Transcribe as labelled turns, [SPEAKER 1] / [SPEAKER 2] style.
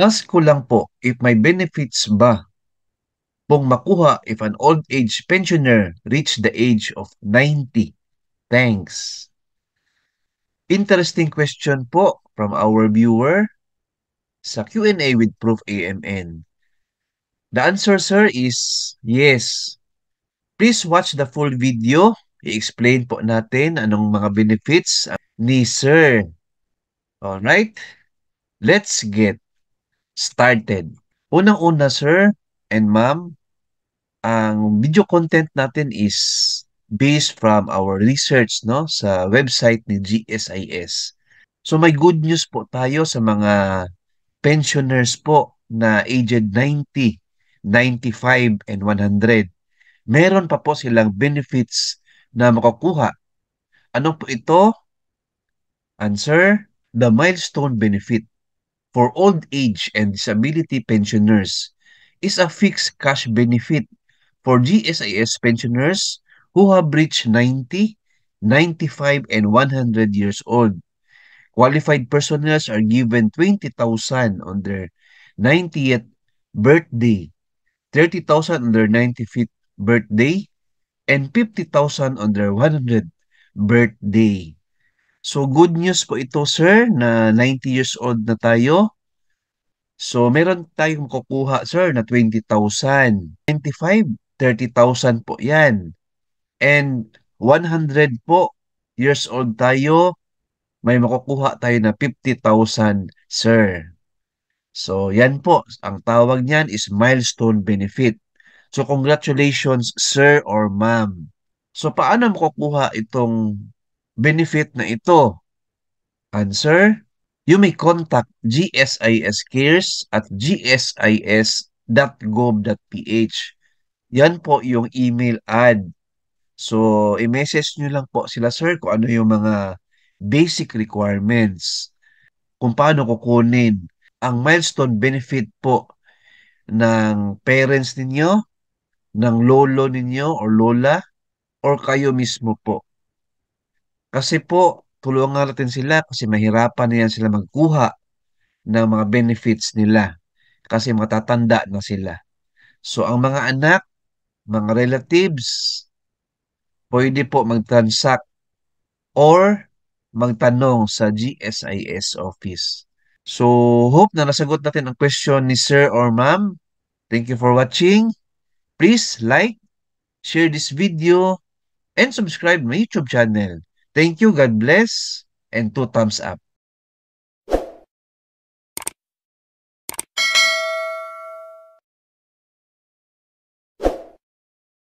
[SPEAKER 1] Ask ko lang po if may benefits ba pong makuha if an old age pensioner reach the age of 90. Thanks. Interesting question po from our viewer sa Q&A with Proof AMN. The answer, sir, is yes. Please watch the full video. I-explain po natin anong mga benefits ni sir. Alright? Let's get started. Unang-una, sir and ma'am, ang video content natin is based from our research no sa website ni GSIS. So may good news po tayo sa mga pensioners po na aged 90, 95, and 100. Meron pa po silang benefits na makukuha. Ano po ito? Answer, the milestone benefit for old age and disability pensioners is a fixed cash benefit for GSIS pensioners who have reached 90, 95, and 100 years old. Qualified personnel are given 20,000 on their 90th birthday, 30,000 on their 95th birthday, and 50,000 on their 100th birthday. So good news po ito, sir, na 90 years old na tayo. So meron tayong makukuha, sir, na 20,000. 95, 30,000 po yan. And 100 po years old tayo, may makukuha tayo na 50,000, sir. So yan po, ang tawag niyan is milestone benefit. So congratulations, sir or ma'am. So paano makukuha itong benefit na ito? Answer, you may contact GSIS Cares at gsis.gov.ph. Yan po yung email ad. So, i-message nyo lang po sila, sir, kung ano yung mga basic requirements. Kung paano kukunin ang milestone benefit po ng parents ninyo, ng lolo ninyo or lola, or kayo mismo po. Kasi po, tulungan natin sila kasi mahirapan na yan sila magkuha ng mga benefits nila kasi matatanda na sila. So, ang mga anak, mga relatives, pwede po mag-transact or magtanong sa GSIS office. So, hope na nasagot natin ang question ni sir or ma'am. Thank you for watching. Please like, share this video, and subscribe my YouTube channel. Thank you, God bless, and 2 thumbs up.